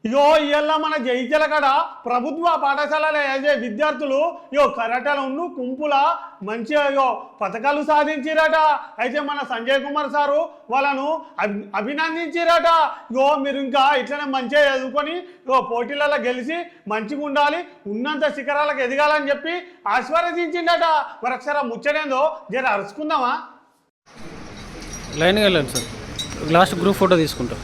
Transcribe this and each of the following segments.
ఇగో ఇవాళ మన జైత్యాల కాడ ప్రభుత్వ పాఠశాలలో చదివే విద్యార్థులు కరాటేల కుంపుల మంచిగా పథకాలు సాధించిరట. అయితే మన సంజయ్ కుమార్ సారు వాళ్ళను అభినందించిరట. మీరు ఇంకా ఇట్లనే మంచిగా చదువుకొని పోటీలలో గెలిచి మంచిగా ఉండాలి, ఉన్నంత శిఖరాలకు ఎదగాలని చెప్పి ఆశీర్వదించిండట. మరి ఒకసారి ముచ్చటేందో జర అరుచుకుందామా? లైన్గా వెళ్ళండి సార్, లాస్ట్ గ్రూప్ ఫోటో తీసుకుంటాం.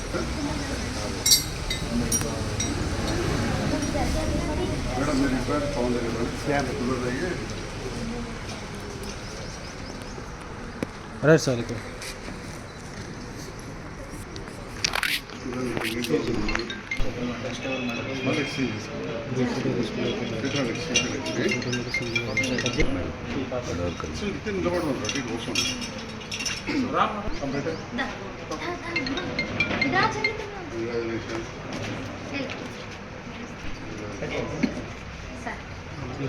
రైట్ సార్, ఇక్కడ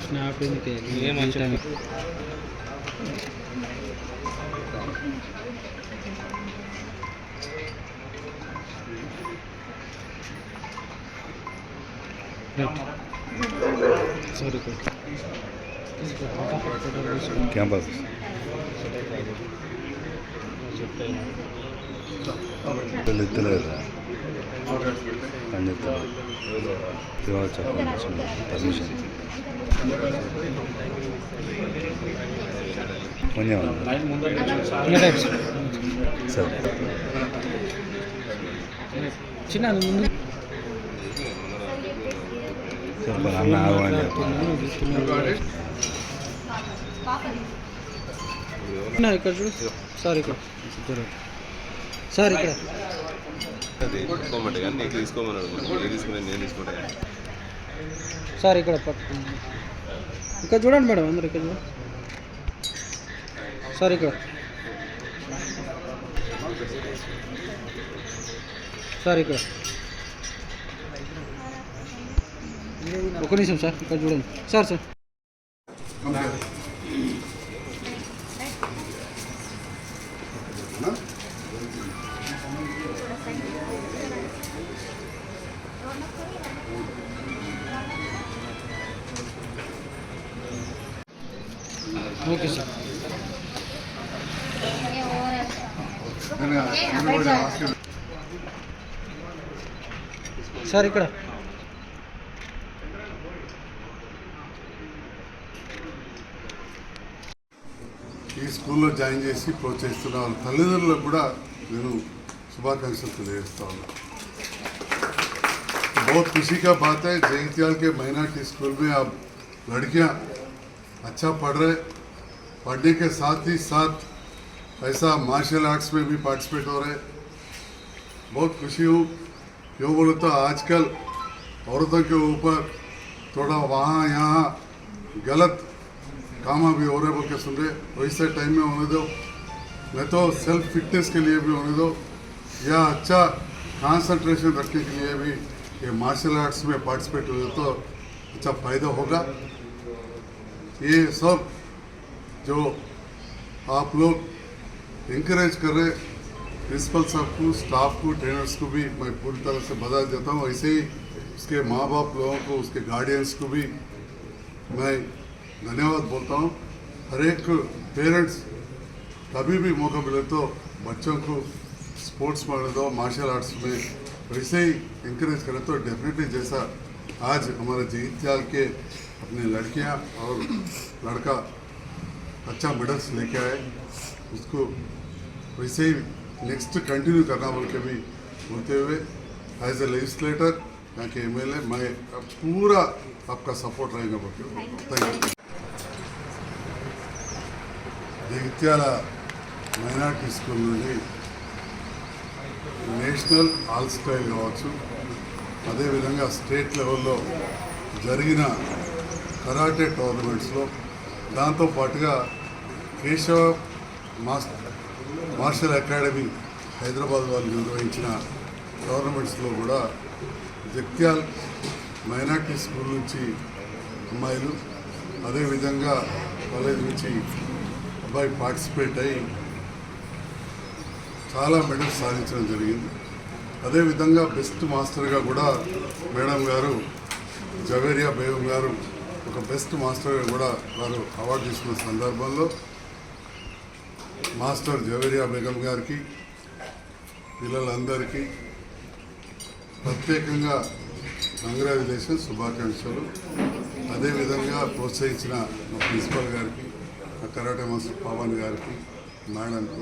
స్నాప్ సారీ క్యాంపస్ ఎత్తలేదా పర్మిషన్ సార్ చిన్న ముందు చెప్పాలి అన్న ఆగమని ఇక్కడ చూడు సార్, ఇక్కడ సార్ ఇక్కడ సార్ ఇక్కడ పట్టుకోండి. ఇక్కడ చూడండి మేడం, అందరు ఇక్కడ చూడండి సార్. ఇక్కడ సార్, ఇక్కడ ఒక నిమిషం సార్, ఇక్కడ చూడండి sir. Sir okay sir. Sir ఇక్కడ ఈ స్కూల్లో జాయిన్ చేసి ప్రోత్సహిస్తున్న వాళ్ళ తల్లిదండ్రులకు కూడా నేను शुभाकांक्षలు తెలియజేస్తా हूँ। बहुत खुशी का बात है, जैंतियाल के माइनॉरिटी स्कूल में अब लड़कियां अच्छा पढ़ रहे, पढ़ने के साथ ही साथ ऐसा मार्शल आर्ट्स में भी पार्टिसिपेट हो रहे। बहुत खुशी हूँ। क्यों बोले तो आजकल औरतों के ऊपर थोड़ा वहाँ यहाँ गलत काम भी हो रहे बोल के सुन रहे, वैसे टाइम में होने दो, मैं तो सेल्फ फिटनेस के लिए भी होने दो या अच्छा कंसंट्रेशन रखने के लिए भी ये मार्शल आर्ट्स में पार्टिसिपेट हो तो अच्छा फ़ायदा होगा। ये सब जो आप लोग इंकरेज कर रहे, प्रिंसिपल साहब को, स्टाफ को, ट्रेनर्स को भी मैं पूरी तरह से बधाई देता हूँ। ऐसे ही उसके माँ बाप लोगों को, उसके गार्डियंस को भी मैं धन्यवाद बोलता हूँ। हर एक पेरेंट्स कभी भी मौका मिले तो बच्चों को स्पोर्ट्स में दो, मार्शल आर्ट्स में वैसे ही इंकरेज करें तो डेफिनेटली जैसा आज हमारे जैंतियाल के अपनी लड़कियां और लड़का अच्छा मेडल्स लेके आए, उसको वैसे ही नेक्स्ट कंटिन्यू करना बोल के भी बोलते हुए एज ए लेजिस्लेटर यहाँ के MLA मैं पूरा आपका सपोर्ट रहेगा बोल के thank you. Jagtial minority school నుండి నేషనల్ ఆల్ స్టైల్ కావచ్చు, అదేవిధంగా స్టేట్ లెవెల్లో జరిగిన కరాటే టోర్నమెంట్స్లో, దాంతోపాటుగా కేశవ మార్షల్ అకాడమీ హైదరాబాద్ వాళ్ళు నిర్వహించిన టోర్నమెంట్స్లో కూడా జగిత్యాల మైనార్టీ స్కూల్ నుంచి అమ్మాయిలు, అదేవిధంగా కాలేజ్ నుంచి అబ్బాయి పార్టిసిపేట్ అయ్యి చాలా మెడల్స్ సాధించడం జరిగింది। అదేవిధంగా బెస్ట్ మాస్టర్గా కూడా మేడం గారు జవేరియా బేగం గారు ఒక బెస్ట్ మాస్టర్గా కూడా వారు అవార్డు తీసుకున్న సందర్భంలో మాస్టర్ జవేరియా బేగం గారికి పిల్లలందరికీ ప్రత్యేకంగా కంగ్రాచులేషన్స్, శుభాకాంక్షలు. అదేవిధంగా ప్రోత్సహించిన మా ప్రిన్సిపల్ గారికి, మా కరాటే మాస్టర్ పవన్ గారికి, మేడంకు,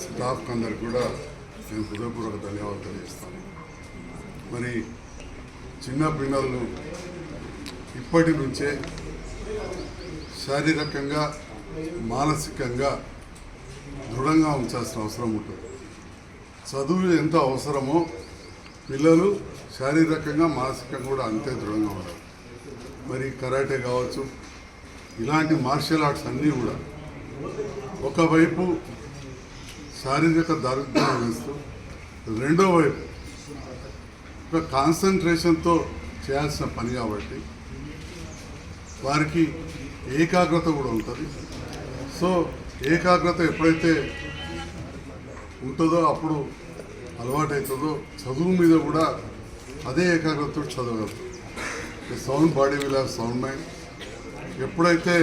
స్టాఫ్ అందరికి కూడా నేను హృదయపూర్వక ధన్యవాదాలు తెలియజేస్తాను. మరి చిన్న పిల్లలను ఇప్పటి నుంచే శారీరకంగా మానసికంగా దృఢంగా ఉంచాల్సిన అవసరం ఉంటుంది. చదువు ఎంత అవసరమో పిల్లలు శారీరకంగా మానసికంగా కూడా అంతే దృఢంగా ఉండాలి. మరి కరాటే కావచ్చు, ఇలాంటి మార్షల్ ఆర్ట్స్ అన్నీ కూడా ఒకవైపు శారీరక దారిద్ర్యం వేస్తూ, రెండో వైపు ఒక కాన్సన్ట్రేషన్తో చేయాల్సిన పని కాబట్టి వారికి ఏకాగ్రత కూడా ఉంటుంది. సో ఏకాగ్రత ఎప్పుడైతే ఉంటుందో అప్పుడు అలవాటు అవుతుందో చదువు మీద కూడా అదే ఏకాగ్రతతో చదవగలుగుతాం. Sound body will have sound mind. ఎప్పుడైతే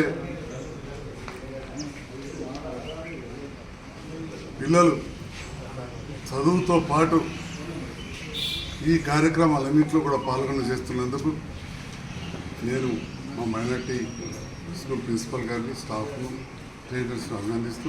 పిల్లలు చదువుతో పాటు ఈ కార్యక్రమాలన్నింటిలో కూడా పాల్గొన చేస్తున్నందుకు నేను మా మైనార్టీ స్కూల్ ప్రిన్సిపల్ గారిని, స్టాఫ్ను, ట్రైనర్స్ను అభినందిస్తూ